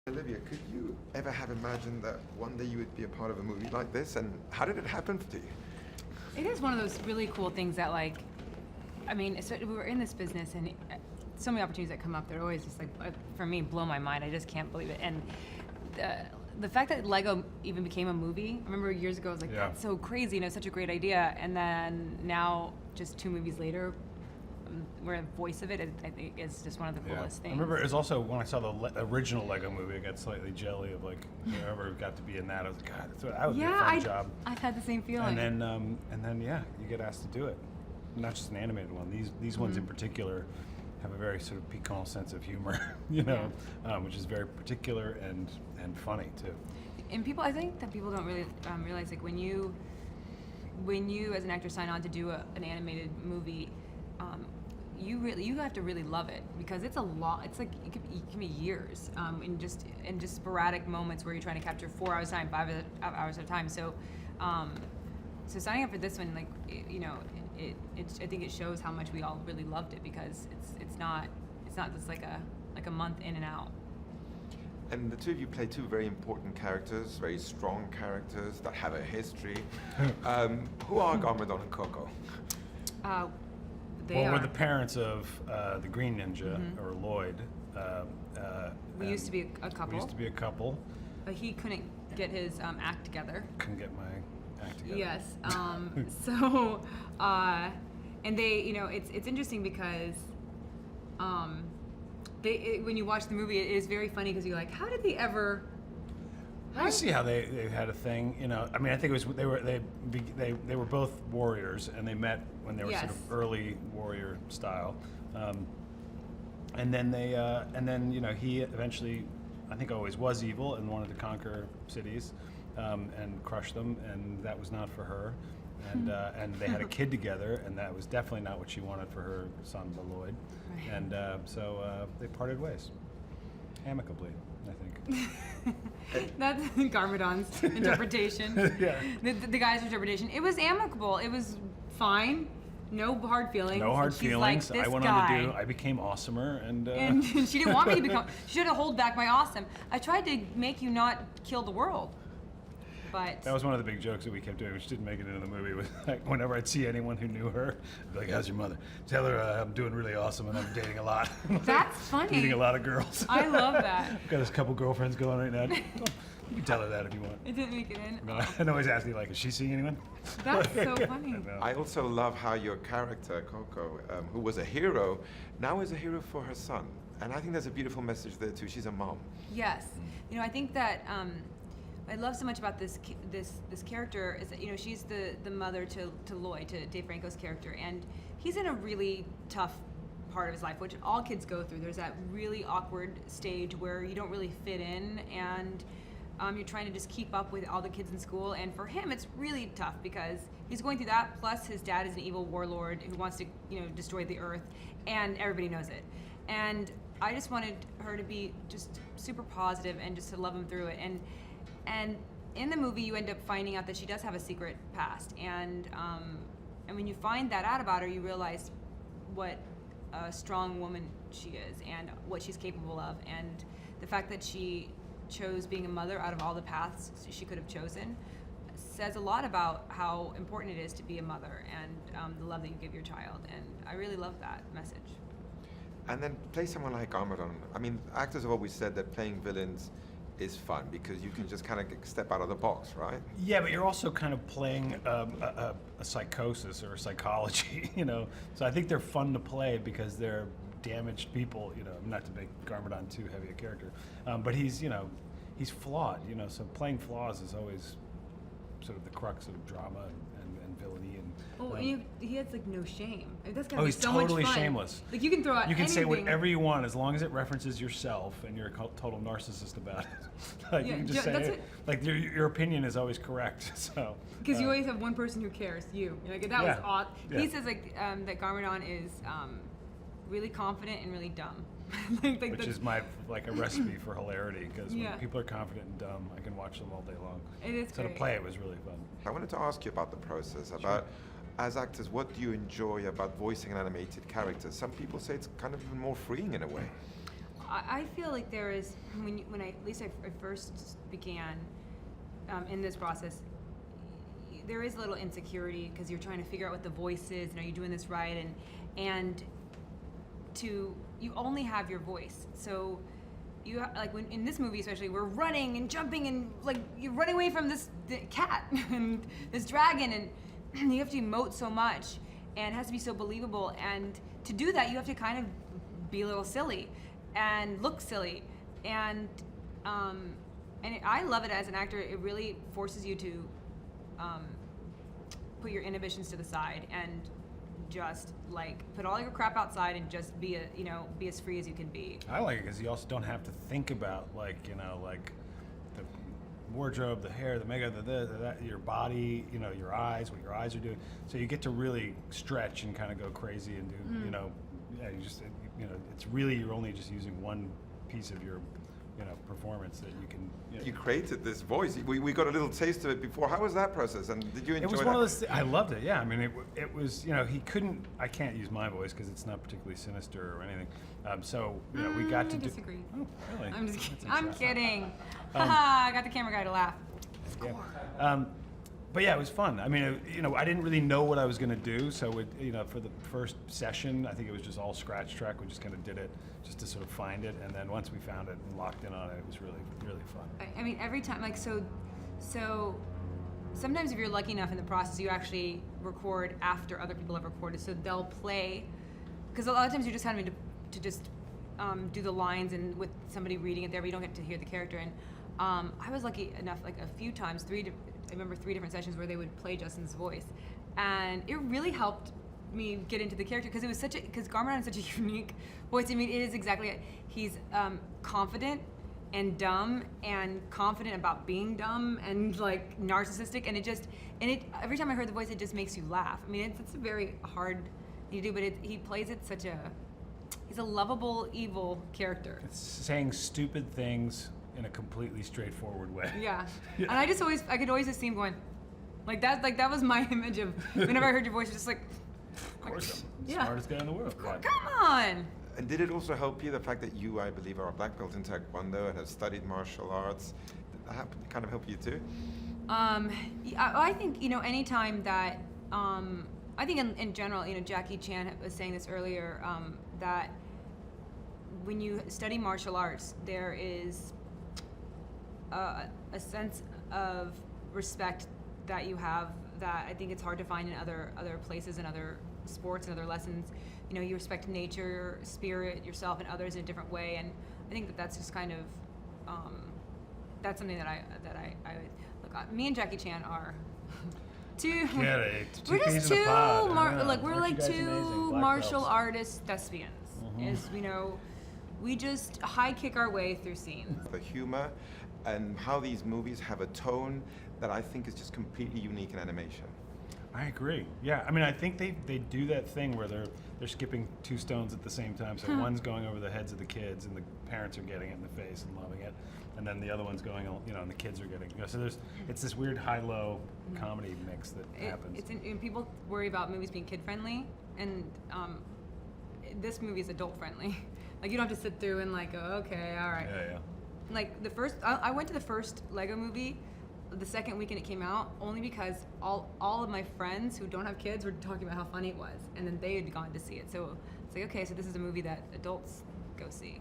Olivia, could you ever have imagined that one day you would be a part of a movie like this? And how did it happen to you? It is one of those really cool things that, like, I mean, so we were in this business, and so many opportunities that come up, they're always just like, for me, blow my mind. I just can't believe it. And the fact that Lego even became a movie, I remember years ago, I was like, that's so crazy, such a great idea. And then now, just 2 movies later, we're a voice of it. I think it's just one of the coolest things. I remember it was also when I saw the original Lego movie, I got slightly jelly of like whoever got to be in that. I was like, God, that would be a fun job. I've had the same feeling. And then you get asked to do it. Not just an animated one. These ones in particular have a very sort of piquant sense of humor, which is very particular and funny too. And I think that people don't really realize, like, when you as an actor sign on to do an animated movie. You have to really love it, because it's a lot. It's like it can be years in just sporadic moments where you're trying to capture 4 hours time, 5 hours at a time. So signing up for this one, like, I think it shows how much we all really loved it, because it's not just like a month in and out. And the two of you play two very important characters, very strong characters that have a history. Who are Garmadon and Coco? We're the parents of the Green Ninja, or Lloyd. We used to be a couple. We used to be a couple. But he couldn't get his act together. Couldn't get my act together. Yes. And they, it's interesting because when you watch the movie, it is very funny, because you're like, how did they ever... I see how they had a thing, I mean, I think it was they were both warriors, and they met when they were sort of early warrior style, and then he eventually, I think, always was evil and wanted to conquer cities, and crush them, and that was not for her, and they had a kid together, and that was definitely not what she wanted for her son, Lloyd, and so they parted ways, amicably, I think. That's Garmadon's interpretation. The guy's interpretation. It was amicable. It was fine. No hard feelings. No hard feelings. Like, I went on to do. I became awesomer, and she didn't want me to become. She had to hold back my awesome. I tried to make you not kill the world. But that was one of the big jokes that we kept doing, which didn't make it into the movie. Was like, whenever I'd see anyone who knew her, I'd be like, "How's your mother? Tell her I'm doing really awesome and I'm dating a lot." That's funny. Dating a lot of girls. I love that. I've got this couple girlfriends going right now. You can tell her that if you want. It didn't make it in. No, I always ask me, like, is she seeing anyone? That's so funny. I also love how your character, Coco, who was a hero, now is a hero for her son. And I think there's a beautiful message there too. She's a mom. Yes. I think that I love so much about this character is that, she's the mother to Lloyd, to Dave Franco's character, and he's in a really tough part of his life, which all kids go through. There's that really awkward stage where you don't really fit in, and you're trying to just keep up with all the kids in school, and for him it's really tough because he's going through that, plus his dad is an evil warlord who wants to destroy the earth, and everybody knows it. And I just wanted her to be just super positive and just to love him through it. And in the movie, you end up finding out that she does have a secret past, and when you find that out about her, you realize what a strong woman she is and what she's capable of, and the fact that she chose being a mother out of all the paths she could have chosen says a lot about how important it is to be a mother and the love that you give your child, and I really love that message. And then play someone like Garmadon. I mean, actors have always said that playing villains is fun because you can just kind of step out of the box, right? Yeah, but you're also kind of playing a psychosis or a psychology, So I think they're fun to play because they're damaged people, not to make Garmadon too heavy a character, but he's flawed, so playing flaws is always sort of the crux of drama and villainy. He has like no shame. That's gotta be so totally much fun. Shameless. Like you can throw out You can anything. say whatever you want as long as it references yourself and you're a total narcissist about it. Like you can just say it. Like your opinion is always correct. So because you always have one person who cares, you. Like that was odd. Yeah. He says like that Garmadon is really confident and really dumb. Which is my a recipe for hilarity, because when people are confident and dumb, I can watch them all day long. It is so great. To play it was really fun. I wanted to ask you about the process, about as actors, what do you enjoy about voicing an animated character? Some people say it's kind of even more freeing in a way. I feel like there is when I at least I first began in this process, there is a little insecurity because you're trying to figure out what the voice is and are you doing this right, and you only have your voice, so you like when in this movie especially we're running and jumping and like you're running away from this cat and this dragon, and you have to emote so much and it has to be so believable, and to do that you have to kind of be a little silly and look silly, and I love it as an actor. It really forces you to put your inhibitions to the side and just like put all your crap outside and just be as free as you can be. I like it because you also don't have to think about like the wardrobe, the hair, the makeup, that, your body, your eyes, what your eyes are doing. So you get to really stretch and kind of go crazy and do it's really you're only just using one piece of your performance that you can. You created this voice. We got a little taste of it before. How was that process? And did you enjoy it? It was that? one of those. I loved it. Yeah, I mean, it was. He couldn't. I can't use my voice because it's not particularly sinister or anything. So we got to disagree. Oh, really? I'm just kidding. I'm kidding. I got the camera guy to laugh. Yeah. But yeah, it was fun. I mean, I didn't really know what I was going to do, so for the first session, I think it was just all scratch track. We just kind of did it just to sort of find it, and then once we found it and locked in on it, it was really, really fun. I mean, every time, like, so sometimes if you're lucky enough in the process, you actually record after other people have recorded, so they'll play, because a lot of times you're just having to just do the lines and with somebody reading it there, but you don't get to hear the character. And I was lucky enough, like a few times, I remember 3 different sessions where they would play Justin's voice, and it really helped me get into the character because it was because Garmadon is such a unique voice. I mean, it is exactly it. He's confident and dumb and confident about being dumb and like narcissistic, and it every time I heard the voice, it just makes you laugh. I mean, it's a very hard thing to do, but he plays it he's a lovable evil character. It's saying stupid things in a completely straightforward way. Yeah. And I could always just see him going, that was my image of, whenever I heard your voice, just like, Of course, I'm the yeah. smartest guy in the world. Yeah. Come on. And did it also help you, the fact that you, I believe, are a black belt in Taekwondo and have studied martial arts? Did that kind of help you too? I think, anytime that, I think in general, Jackie Chan was saying this earlier, that when you study martial arts, there is a sense of respect that you have that I think it's hard to find in other places and other sports and other lessons. You respect nature, spirit, yourself, and others in a different way, and I think that's just kind of that's something that I look. Me and Jackie Chan are two. We're just two. We're like two martial artist thespians. Mm-hmm. We just high kick our way through scenes. The humor and how these movies have a tone that I think is just completely unique in animation. I agree. Yeah, I mean, I think they do that thing where they're skipping 2 stones at the same time. So one's going over the heads of the kids, and the parents are getting it in the face and loving it, and then the other one's going, and the kids are getting. So it's this weird high-low comedy mix that happens. And people worry about movies being kid-friendly, and this movie is adult-friendly. Like you don't have to sit through and like, oh, okay, all right. Yeah. Like I went to the first Lego movie the second weekend it came out, only because all of my friends who don't have kids were talking about how funny it was, and then they had gone to see it. So it's like, okay, so this is a movie that adults go see.